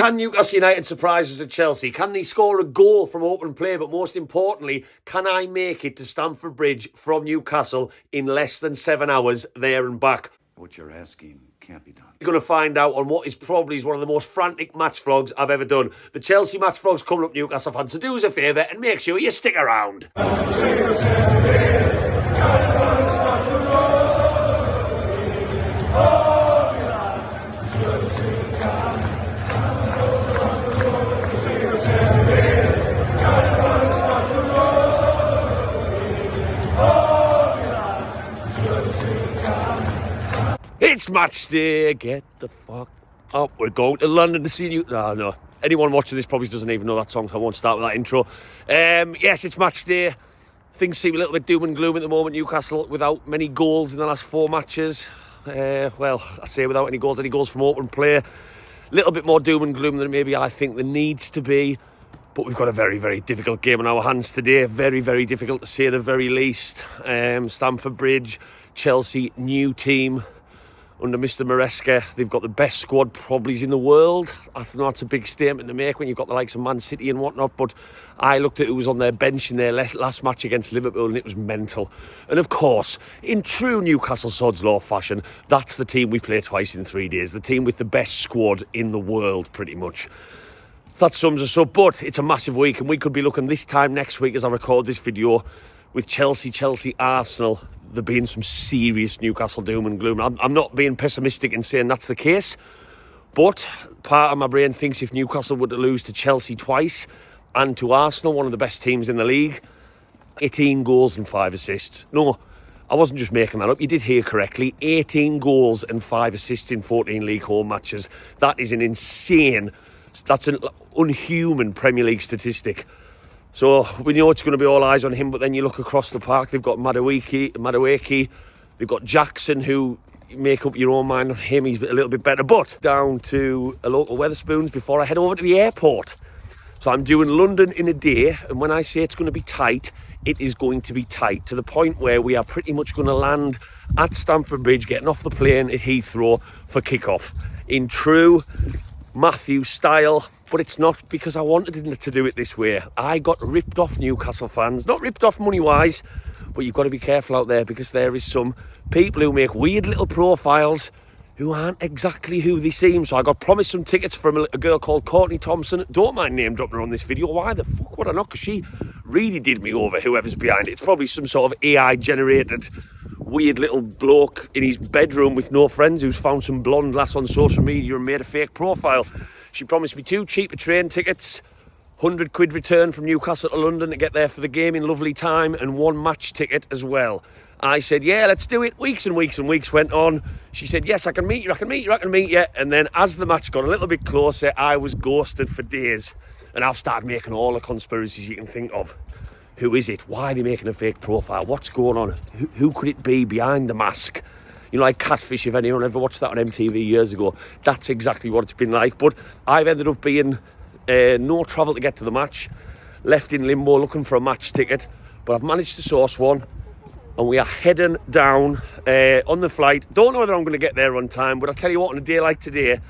Can Newcastle United surprise us at Chelsea? Can they score a goal from open play? But most importantly, can I make it to Stamford Bridge from Newcastle in less than 7 hours there and back? What you're asking can't be done. You're going to find out on what is probably one of the most frantic match vlogs I've ever done. The Chelsea match vlog's coming up, Newcastle fans, so do us a favour and make sure you stick around. It's match day, get the fuck up. We're going to London to see you. No. Anyone watching this probably doesn't even know that song, so I won't start with that intro. Yes, it's match day. Things seem a little bit doom and gloom at the moment. Newcastle without many goals in the last 4 matches. Well, I say without any goals from open play. A little bit more doom and gloom than maybe I think there needs to be. But we've got a very, very difficult game on our hands today. Very, very difficult to say the very least. Stamford Bridge, Chelsea, new team under Mr. Maresca. They've got the best squad probably in the world. I know that's a big statement to make when you've got the likes of Man City and whatnot, but I looked at who was on their bench in their last match against Liverpool and it was mental. And of course, in true Newcastle Sod's Law fashion, that's the team we play twice in 3 days. The team with the best squad in the world, pretty much. That sums us up, but it's a massive week and we could be looking this time next week as I record this video with Chelsea, Arsenal. There being some serious Newcastle doom and gloom. I'm not being pessimistic in saying that's the case, but part of my brain thinks if Newcastle were to lose to Chelsea twice and to Arsenal, one of the best teams in the league, 18 goals and 5 assists. No, I wasn't just making that up. You did hear correctly. 18 goals and 5 assists in 14 league home matches. That is an insane, that's an unhuman Premier League statistic. So we know it's going to be all eyes on him, but then you look across the park, they've got Madueke, they've got Jackson, who make up your own mind on him, he's a little bit better. But down to a local Wetherspoons before I head over to the airport. So I'm doing London in a day, and when I say it's going to be tight, it is going to be tight, to the point where we are pretty much going to land at Stamford Bridge, getting off the plane at Heathrow for kick-off. In true Matthew style, but it's not because I wanted to do it this way. I got ripped off, Newcastle fans. Not ripped off money-wise, but you've got to be careful out there because there is some people who make weird little profiles who aren't exactly who they seem. So I got promised some tickets from a girl called Courtney Thompson. Don't mind name dropping her on this video. Why the fuck would I not? Because she really did me over, whoever's behind it. It's probably some sort of AI-generated weird little bloke in his bedroom with no friends who's found some blonde lass on social media and made a fake profile. She promised me 2 cheaper train tickets, 100 quid return from Newcastle to London to get there for the game in lovely time, and 1 match ticket as well. I said, yeah, let's do it. Weeks and weeks and weeks went on. She said, yes, I can meet you. And then as the match got a little bit closer, I was ghosted for days. And I've started making all the conspiracies you can think of. Who is it? Why are they making a fake profile? What's going on? Who could it be behind the mask? You know, like Catfish, if anyone ever watched that on MTV years ago. That's exactly what it's been like. But I've ended up being no travel to get to the match. Left in limbo looking for a match ticket. But I've managed to source one. And we are heading down on the flight. Don't know whether I'm going to get there on time. But I'll tell you what, on a day like today,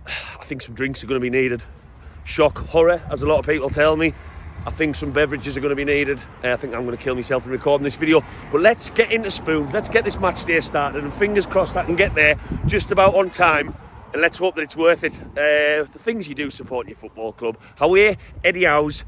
I think some drinks are going to be needed. Shock, horror, as a lot of people tell me. I think some beverages are going to be needed. I think I'm going to kill myself in recording this video. But let's get into spoons. Let's get this match day started. And fingers crossed I can get there just about on time. And let's hope that it's worth it. The things you do support your football club. However, Eddie Howe's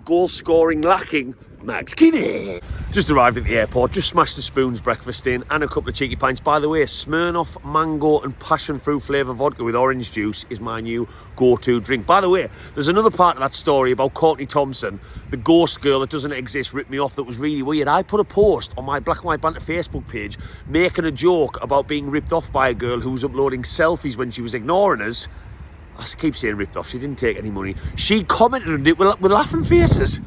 goal scoring lacking. Max Kinney. Just arrived at the airport, just smashed the Spoons breakfast in and a couple of cheeky pints. By the way, Smirnoff mango and passion fruit flavour vodka with orange juice is my new go-to drink. By the way, there's another part of that story about Courtney Thompson, the ghost girl that doesn't exist, ripped me off, that was really weird. I put a post on my Black and White Banter Facebook page making a joke about being ripped off by a girl who was uploading selfies when she was ignoring us. I keep saying ripped off, she didn't take any money. She commented on it with laughing faces.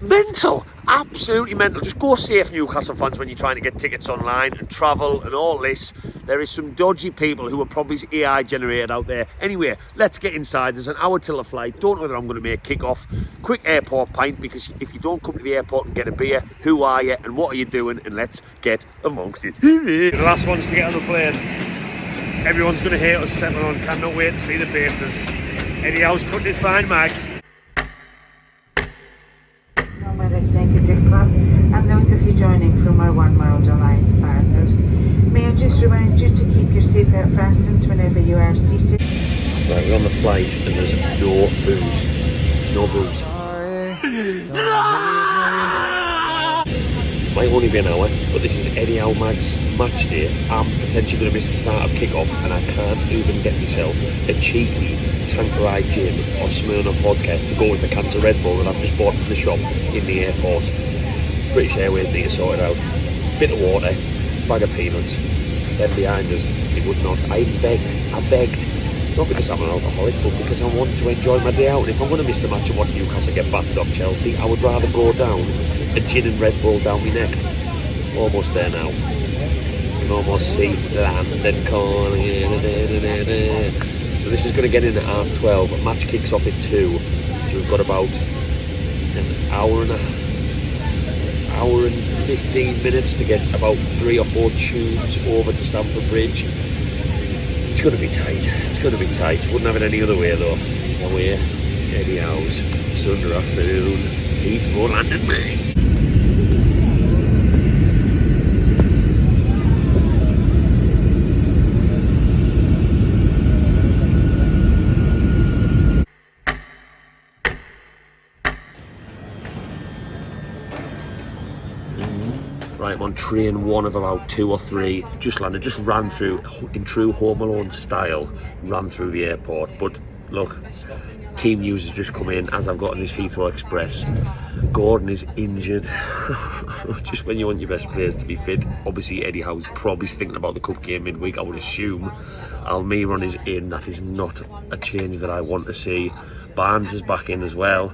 Mental, absolutely mental. Just go safe, Newcastle fans, when you're trying to get tickets online and travel and all this. There is some dodgy people who are probably AI generated out there. Anyway, let's get inside. There's an hour till the flight. Don't know whether I'm going to make kick-off. Quick airport pint, because if you don't come to the airport and get a beer, who are you and what are you doing? And let's get amongst it. The last ones to get on the plane. Everyone's going to hate us settling on. Cannot wait to see the faces. Eddie Howe's cutting it fine, Mags. My Executive Club and those of you joining from our One World Alliance partners. May I just remind you to keep your seatbelt fastened whenever you are seated. Right, we're on the flight and there's no booze. No booze. Might only be an hour, but this is Eddie Howe Mag's match day. I'm potentially going to miss the start of kick-off and I can't even get myself a cheeky Tanqueray gin or Smirnoff vodka to go with the cans of Red Bull that I've just bought from the shop in the airport. British Airways need to sort it out. Bit of water, bag of peanuts. Then behind us, it would not. I begged. Not because I'm an alcoholic, but because I want to enjoy my day out. And if I'm going to miss the match and watch Newcastle get battered off Chelsea, I would rather go down a gin and Red Bull down my neck. Almost there now. You can almost see London calling. So this is going to get in at 12:30. Match kicks off at 2. So we've got about an hour and 15 minutes to get about 3 or 4 tubes over to Stamford Bridge. It's going to be tight. Wouldn't have it any other way though. Away, Eddie Howe's Sunday afternoon, Heathrow, London, mate. Right, I'm on train 1 of about 2 or 3. Just landed, just ran through in true Home Alone style, ran through the airport. But look, team news has just come in as I've got on this Heathrow Express. Gordon is injured. Just when you want your best players to be fit. Obviously, Eddie Howe's probably thinking about the cup game midweek, I would assume. Almiron is in. That is not a change that I want to see. Barnes is back in as well.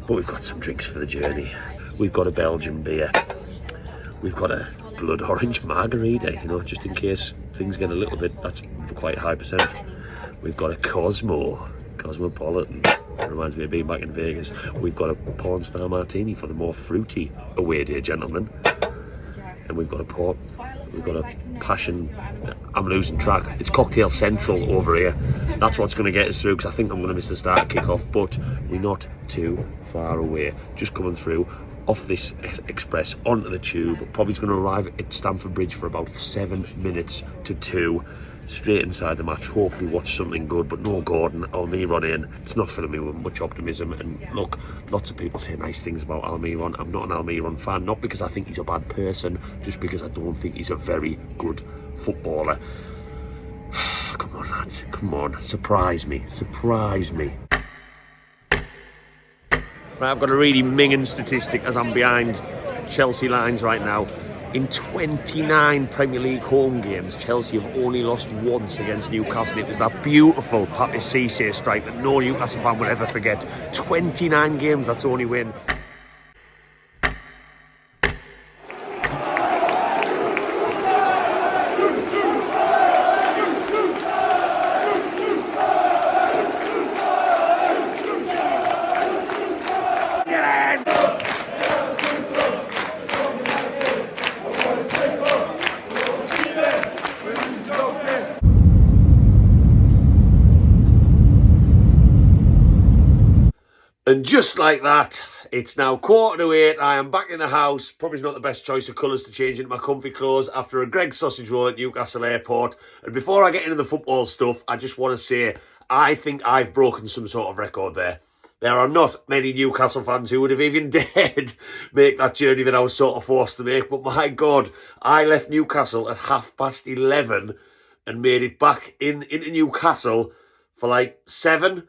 But we've got some drinks for the journey. We've got a Belgian beer. We've got a blood orange margarita, you know, just in case things get a little bit, that's quite high percent. We've got a Cosmopolitan, reminds me of being back in Vegas. We've got a Porn Star Martini for the more fruity away day, gentlemen. And we've got a port, we've got a passion, I'm losing track. It's Cocktail Central over here. That's what's going to get us through, because I think I'm going to miss the start kick-off, but we're not too far away. Just coming through off this express onto the tube. Probably going to arrive at Stamford Bridge for about 7 minutes to 2. Straight inside the match, hopefully watch something good, but no Gordon. Almiron in. It's not filling me with much optimism. And look, lots of people say nice things about Almiron. I'm not an Almiron fan, not because I think he's a bad person, just because I don't think he's a very good footballer. Come on, lads, come on, surprise me. Right, I've got a really minging statistic as I'm behind Chelsea lines right now. In 29 Premier League home games, Chelsea have only lost once against Newcastle. It was that beautiful Pape Cisse strike that no Newcastle fan will ever forget. 29 games, that's the only win. And just like that, it's now 7:45. I am back in the house. Probably not the best choice of colours to change into my comfy clothes after a Greggs sausage roll at Newcastle Airport. And before I get into the football stuff, I just want to say, I think I've broken some sort of record there. There are not many Newcastle fans who would have even dared make that journey that I was sort of forced to make. But my God, I left Newcastle at 11:30 and made it back into Newcastle for like 7.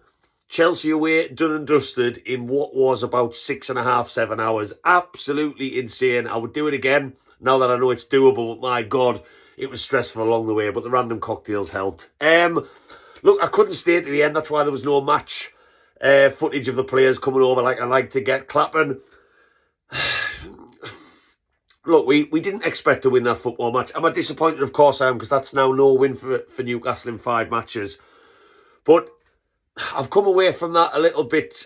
Chelsea away, done and dusted in what was about 6.5, 7 hours. Absolutely insane. I would do it again now that I know it's doable. But my God, it was stressful along the way, but the random cocktails helped. Look, I couldn't stay to the end. That's why there was no match footage of the players coming over like I like to get clapping. Look, we didn't expect to win that football match. Am I disappointed? Of course I am, because that's now no win for Newcastle in 5 matches. But I've come away from that a little bit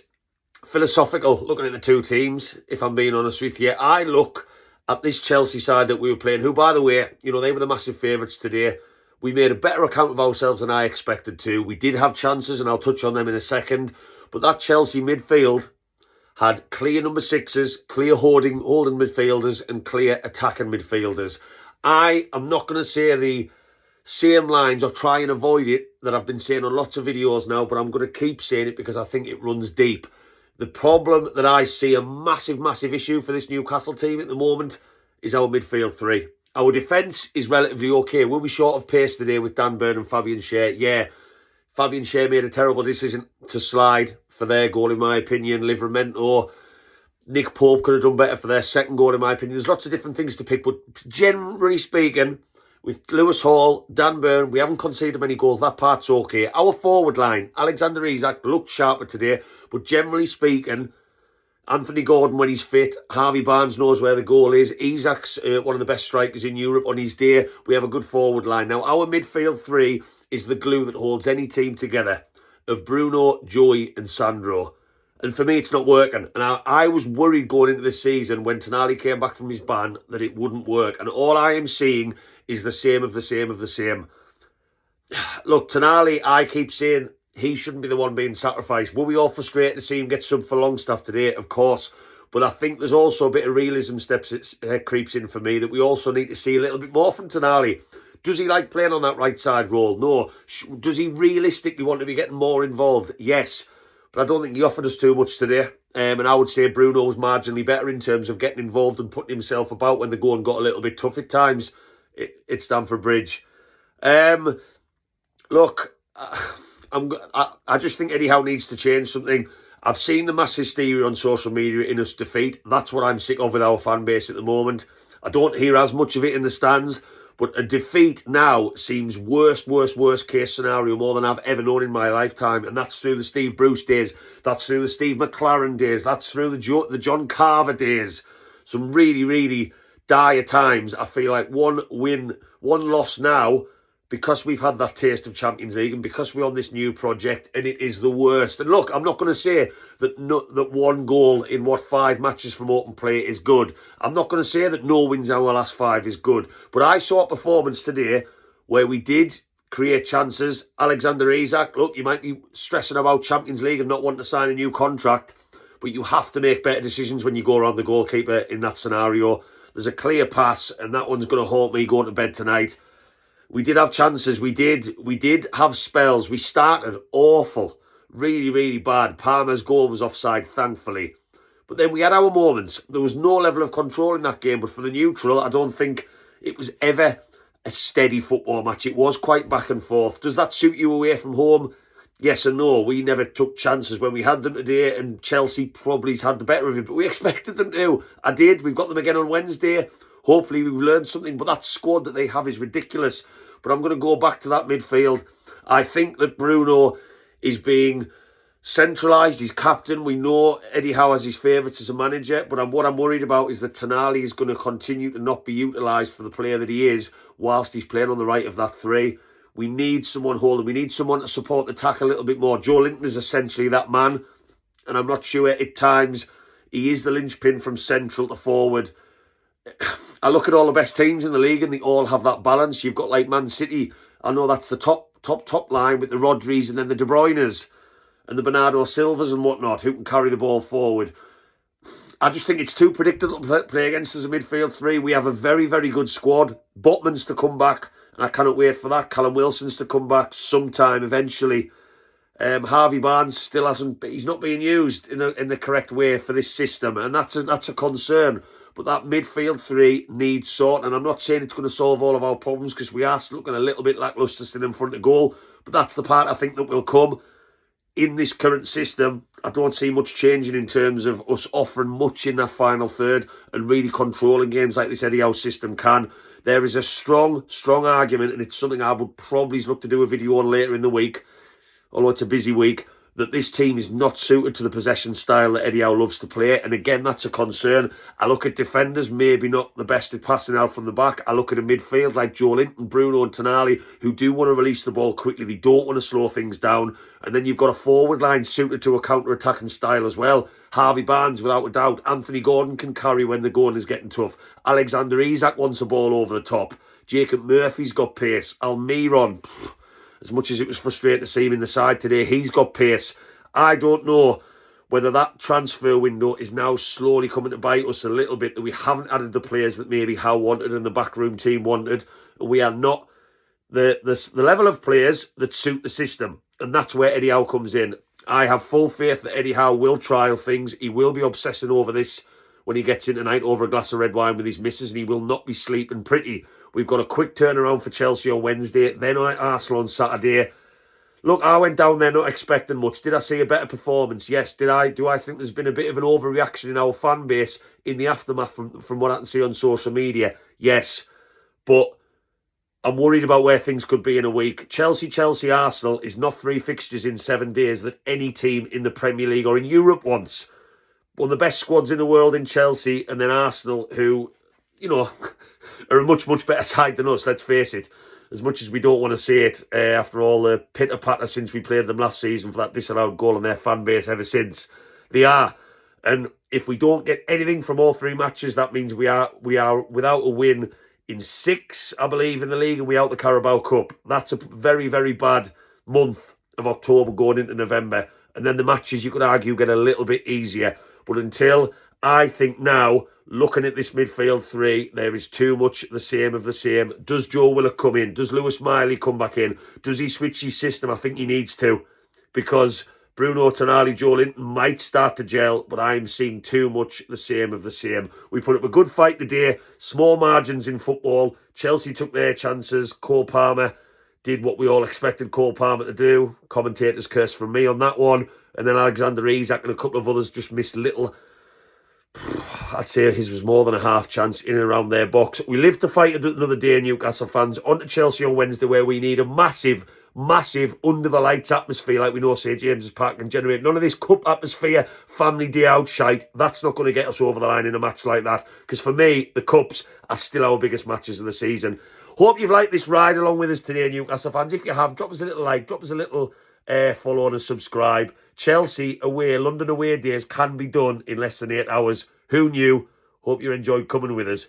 philosophical, looking at the two teams, if I'm being honest with you. I look at this Chelsea side that we were playing, who, by the way, you know, they were the massive favourites today. We made a better account of ourselves than I expected to. We did have chances, and I'll touch on them in a second. But that Chelsea midfield had clear number sixes, clear holding midfielders, and clear attacking midfielders. I am not going to say the same lines or try and avoid it that I've been saying on lots of videos now, but I'm going to keep saying it because I think it runs deep. The problem that I see, a massive, massive issue for this Newcastle team at the moment, is our midfield three. Our defence is relatively okay. We'll be short of pace today with Dan Burn and Fabian Schär. Yeah, Fabian Schär made a terrible decision to slide for their goal, in my opinion. Livramento, Nick Pope could have done better for their second goal, in my opinion. There's lots of different things to pick, but generally speaking, with Lewis Hall, Dan Burn, we haven't conceded many goals. That part's okay. Our forward line, Alexander Isak looked sharper today, but generally speaking, Anthony Gordon, when he's fit, Harvey Barnes knows where the goal is. Isak's one of the best strikers in Europe on his day. We have a good forward line. Now, our midfield three is the glue that holds any team together, of Bruno, Joey and Sandro. And for me, it's not working. And I was worried going into this season when Tonali came back from his ban that it wouldn't work. And all I am seeing is the same of the same of the same. Look, Tonali, I keep saying he shouldn't be the one being sacrificed. Were we all frustrated to see him get subbed for Longstaff today? Of course. But I think there's also a bit of realism creeps in for me that we also need to see a little bit more from Tonali. Does he like playing on that right side role? No. Does he realistically want to be getting more involved? Yes. But I don't think he offered us too much today. And I would say Bruno was marginally better in terms of getting involved and putting himself about when the going got a little bit tough at times. It's Stamford Bridge. Look, I just think Eddie Howe needs to change something. I've seen the mass hysteria on social media in us defeat. That's what I'm sick of with our fan base at the moment. I don't hear as much of it in the stands, but a defeat now seems worst case scenario more than I've ever known in my lifetime. And that's through the Steve Bruce days. That's through the Steve McLaren days. That's through the John Carver days. Some really, really dire times. I feel like one win, one loss now, because we've had that taste of Champions League and because we're on this new project, and it is the worst. And look, I'm not going to say that that one goal in 5 matches from open play is good. I'm not going to say that no wins in our last 5 is good. But I saw a performance today where we did create chances. Alexander Isak, look, you might be stressing about Champions League and not wanting to sign a new contract, but you have to make better decisions when you go around the goalkeeper in that scenario. There's a clear pass, and that one's going to haunt me going to bed tonight. We did have chances. We did have spells. We started awful. Really, really bad. Palmer's goal was offside, thankfully. But then we had our moments. There was no level of control in that game. But for the neutral, I don't think it was ever a steady football match. It was quite back and forth. Does that suit you away from home? Yes and no. We never took chances when we had them today, and Chelsea probably had the better of it. But we expected them to. I did. We've got them again on Wednesday. Hopefully we've learned something. But that squad that they have is ridiculous. But I'm going to go back to that midfield. I think that Bruno is being centralised. He's captain. We know Eddie Howe has his favourites as a manager. But what I'm worried about is that Tonali is going to continue to not be utilised for the player that he is whilst he's playing on the right of that three. We need someone holding. We need someone to support the attack a little bit more. Joe Linton is essentially that man. And I'm not sure at times he is the linchpin from central to forward. I look at all the best teams in the league and they all have that balance. You've got like Man City. I know that's the top line with the Rodris and then the De Bruynes and the Bernardo Silvas and whatnot who can carry the ball forward. I just think it's too predictable to play against as a midfield three. We have a very, very good squad. Botman's to come back, and I cannot wait for that. Callum Wilson's to come back sometime eventually. Harvey Barnes still he's not being used in the correct way for this system, and that's a concern. But that midfield three needs sorting, and I'm not saying it's going to solve all of our problems because we are looking a little bit lacklustre still in front of goal, but that's the part I think that will come. In this current system, I don't see much changing in terms of us offering much in that final third and really controlling games like this Eddie Howe system can. There is a strong argument, and it's something I would probably look to do a video on later in the week, although it's a busy week, that this team is not suited to the possession style that Eddie Howe loves to play. And again, that's a concern. I look at defenders, maybe not the best at passing out from the back. I look at a midfield like Joe Linton, Bruno and Tonali, who do want to release the ball quickly. They don't want to slow things down. And then you've got a forward line suited to a counter-attacking style as well. Harvey Barnes, without a doubt. Anthony Gordon can carry when the going is getting tough. Alexander Isak wants a ball over the top. Jacob Murphy's got pace. Almiron, as much as it was frustrating to see him in the side today, he's got pace. I don't know whether that transfer window is now slowly coming to bite us a little bit, that we haven't added the players that maybe Howe wanted and the backroom team wanted. We are not the level of players that suit the system. And that's where Eddie Howe comes in. I have full faith that Eddie Howe will trial things. He will be obsessing over this when he gets in tonight over a glass of red wine with his missus, and he will not be sleeping pretty. We've got a quick turnaround for Chelsea on Wednesday, then Arsenal on Saturday. Look, I went down there not expecting much. Did I see a better performance? Yes. Do I think there's been a bit of an overreaction in our fan base in the aftermath from what I can see on social media? Yes. But I'm worried about where things could be in a week. Chelsea, Arsenal is not 3 fixtures in 7 days that any team in the Premier League or in Europe wants. One of the best squads in the world in Chelsea, and then Arsenal, who, you know, are a much, much better side than us, let's face it. As much as we don't want to see it, after all the pitter-patter since we played them last season for that disallowed goal on their fan base ever since. They are. And if we don't get anything from all 3 matches, that means we are without a win in 6, I believe, in the league, and we out the Carabao Cup. That's a very, very bad month of October going into November. And then the matches, you could argue, get a little bit easier. But until, I think now, looking at this midfield 3, there is too much the same of the same. Does Joe Willock come in? Does Lewis Miley come back in? Does he switch his system? I think he needs to. Because Bruno Tonali, Joe Linton might start to gel, but I'm seeing too much the same of the same. We put up a good fight today. Small margins in football. Chelsea took their chances. Cole Palmer did what we all expected Cole Palmer to do. Commentator's curse from me on that one. And then Alexander Isak and a couple of others just missed little. I'd say his was more than a half chance in and around their box. We live to fight another day, Newcastle fans. On to Chelsea on Wednesday, where we need a massive, massive under-the-lights atmosphere like we know St James's Park can generate. None of this cup atmosphere, family day out shite. That's not going to get us over the line in a match like that. Because for me, the cups are still our biggest matches of the season. Hope you've liked this ride along with us today, Newcastle fans. If you have, drop us a little like, drop us a little follow and subscribe. Chelsea away, London away days can be done in less than 8 hours. Who knew? Hope you enjoyed coming with us.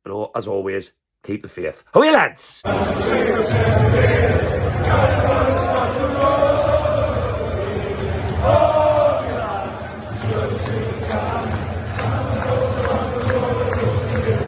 And as always, keep the faith. How are you, lads?